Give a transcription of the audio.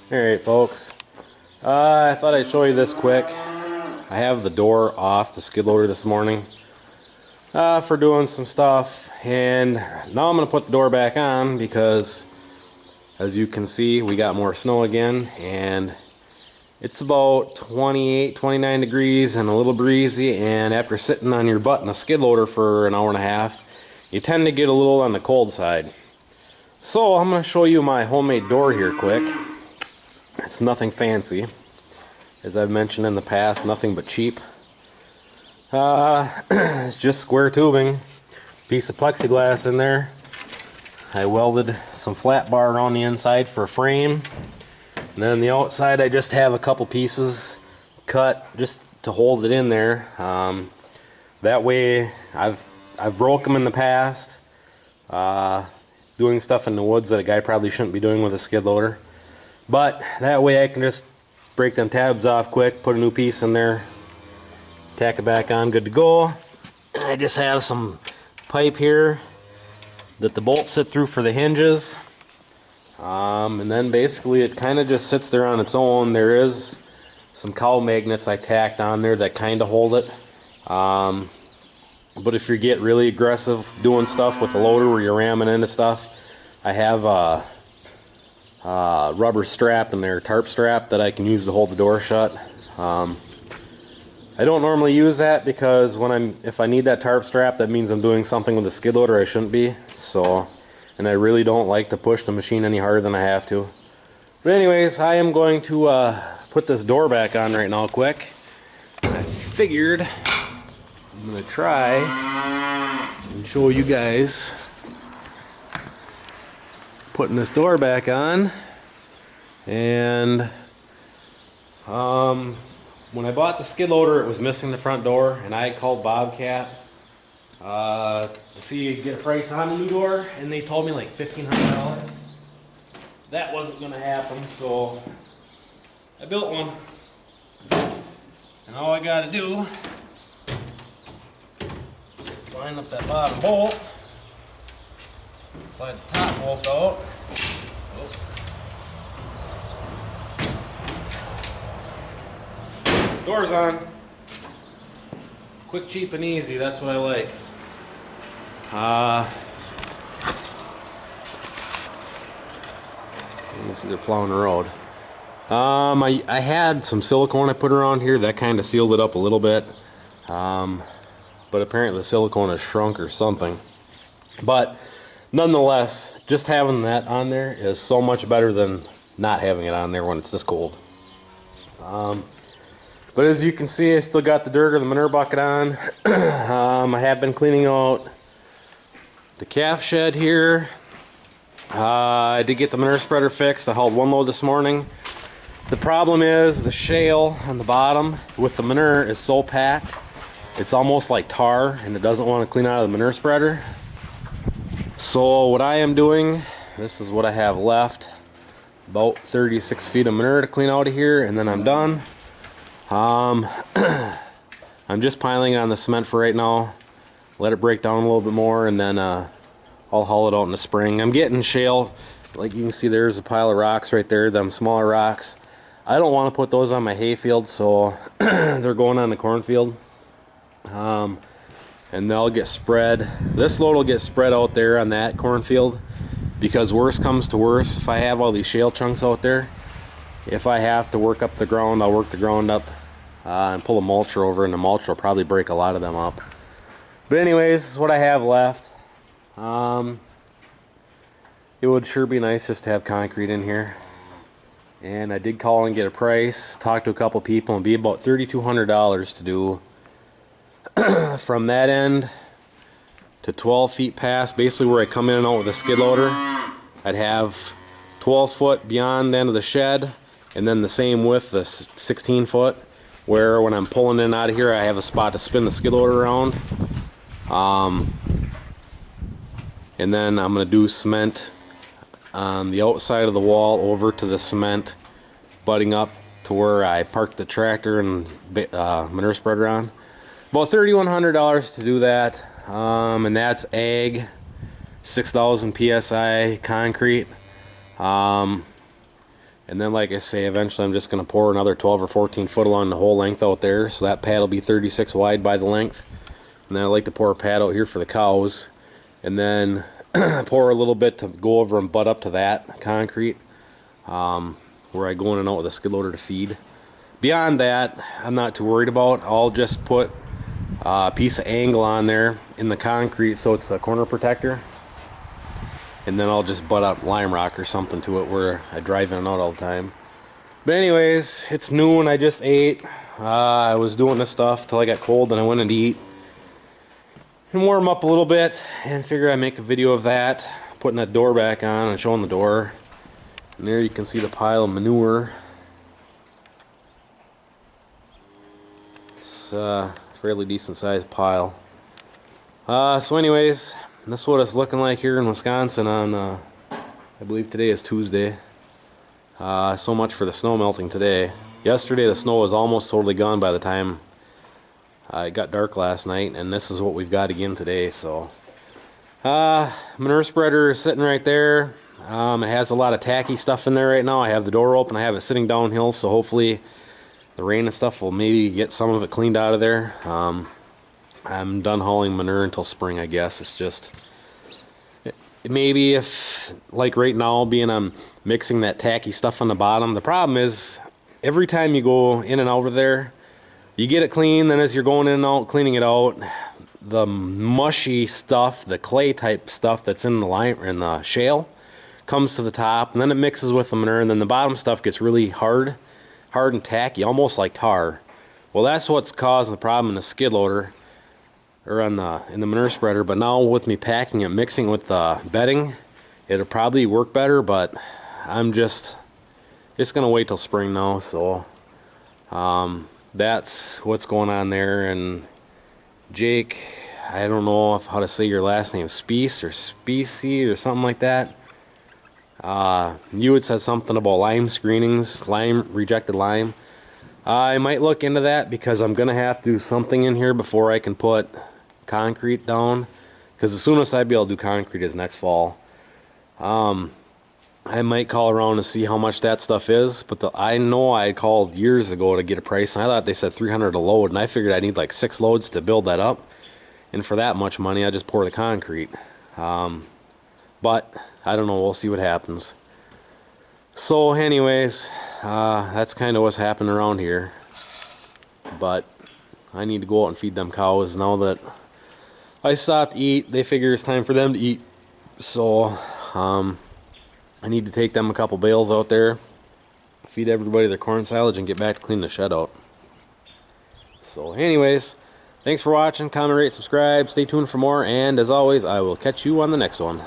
Alright folks, I thought I'd show you this quick. I have the door off the skid loader this morning for doing some stuff, and now I'm going to put the door back on because as you can see we got more snow again, and it's about 28-29 degrees and a little breezy, and after sitting on your butt in a skid loader for an hour and a half you tend to get a little on the cold side. So I'm going to show you my homemade door here quick. It's nothing fancy, as I've mentioned in the past, nothing but cheap. It's just square tubing, piece of plexiglass in there. I welded some flat bar around the inside for a frame, and then on the outside I just have a couple pieces cut just to hold it in there. That way I've broke them in the past, doing stuff in the woods that a guy probably shouldn't be doing with a skid loader. But that way I can just break them tabs off quick, put a new piece in there, tack it back on, good to go. I just have some pipe here that the bolts sit through for the hinges. And then basically it kind of just sits there on its own. There is some cowl magnets I tacked on there that kind of hold it. But if you get really aggressive doing stuff with the loader where you're ramming into stuff, I have a rubber strap in there, tarp strap, that I can use to hold the door shut. I don't normally use that because if I need that tarp strap, that means I'm doing something with the skid loader I shouldn't be. So, and I really don't like to push the machine any harder than I have to. But anyways, I am going to put this door back on right now quick. I figured I'm going to try and show you guys putting this door back on. And when I bought the skid loader, it was missing the front door, and I called Bobcat to see get a price on the new door, and they told me like $1,500. That wasn't gonna happen, so I built one. And all I gotta do is line up that bottom bolt, slide the top bolt out. Door's on. Quick, cheap, and easy. That's what I like. You see they're plowing the road. I had some silicone I put around here that kind of sealed it up a little bit. But apparently the silicone has shrunk or something. But nonetheless, just having that on there is so much better than not having it on there when it's this cold. But as you can see, I still got the dirt or the manure bucket on. I have been cleaning out the calf shed here. I did get the manure spreader fixed. I hauled one load this morning. The problem is the shale on the bottom with the manure is so packed, it's almost like tar, and it doesn't want to clean out of the manure spreader. So what I am doing, this is what I have left. About 36 feet of manure to clean out of here, and then I'm done. I'm just piling it on the cement for right now. Let it break down a little bit more, and then I'll haul it out in the spring. I'm getting shale. Like you can see, there's a pile of rocks right there, them smaller rocks. I don't want to put those on my hayfield, so they're going on the cornfield. And they'll get spread. This load will get spread out there on that cornfield, because worst comes to worst, if I have all these shale chunks out there, if I have to work up the ground, I'll work the ground up and pull a mulcher over, and the mulcher will probably break a lot of them up. But anyways, this is what I have left. It would sure be nice just to have concrete in here. And I did call and get a price, talk to a couple people, and be about $3,200 to do from that end to 12 feet past, basically where I come in and out with a skid loader. I'd have 12 foot beyond the end of the shed, and then the same width, the 16 foot, where when I'm pulling in and out of here I have a spot to spin the skid loader around. And then I'm going to do cement on the outside of the wall over to the cement butting up to where I parked the tractor and manure spreader on. About $3,100 to do that, and that's ag, 6,000 psi concrete. And then, like I say, eventually I'm just going to pour another 12 or 14 foot along the whole length out there. So that pad will be 36 wide by the length. And then I like to pour a pad out here for the cows. And then pour a little bit to go over and butt up to that concrete. Where I go in and out with a skid loader to feed. Beyond that, I'm not too worried about. I'll just put a piece of angle on there in the concrete so it's a corner protector. And then I'll just butt up lime rock or something to it where I drive in and out all the time. But anyways, it's noon. I just ate. I was doing this stuff till I got cold, and I went in to eat and warm up a little bit, and figure I'd make a video of that, putting that door back on and showing the door. And there you can see the pile of manure. It's a fairly decent sized pile. So anyways, this is what it's looking like here in Wisconsin on, I believe today is Tuesday. So much for the snow melting today. Yesterday the snow was almost totally gone by the time it got dark last night, and this is what we've got again today. So manure spreader is sitting right there. It has a lot of tacky stuff in there right now. I have the door open, I have it sitting downhill, so hopefully the rain and stuff will maybe get some of it cleaned out of there. I'm done hauling manure until spring, I guess. It's just maybe if, like right now, being I'm mixing that tacky stuff on the bottom. The problem is every time you go in and out of there, you get it clean, then as you're going in and out, cleaning it out, the mushy stuff, the clay type stuff that's in the lime or in the shale comes to the top, and then it mixes with the manure, and then the bottom stuff gets really hard and tacky, almost like tar. Well, that's what's causing the problem in the skid loader, or in the manure spreader. But now with me packing it, mixing with the bedding, it'll probably work better. But I'm just gonna wait till spring now. So that's what's going on there. And Jake, I don't know how to say your last name, Speece or Specie or something like that. You had said something about lime screenings, rejected lime. I might look into that, because I'm gonna have to do something in here before I can put concrete down, because the soonest I'd be able to do concrete is next fall. I might call around to see how much that stuff is, but I know I called years ago to get a price, and I thought they said $300 a load, and I figured I need like 6 loads to build that up, and for that much money I just pour the concrete. But I don't know, we'll see what happens. So anyways, that's kind of what's happening around here. But I need to go out and feed them cows now that I stopped to eat. They figure it's time for them to eat. So I need to take them a couple bales out there, feed everybody their corn silage, and get back to clean the shed out. So anyways, thanks for watching. Comment, rate, subscribe, stay tuned for more, and as always, I will catch you on the next one.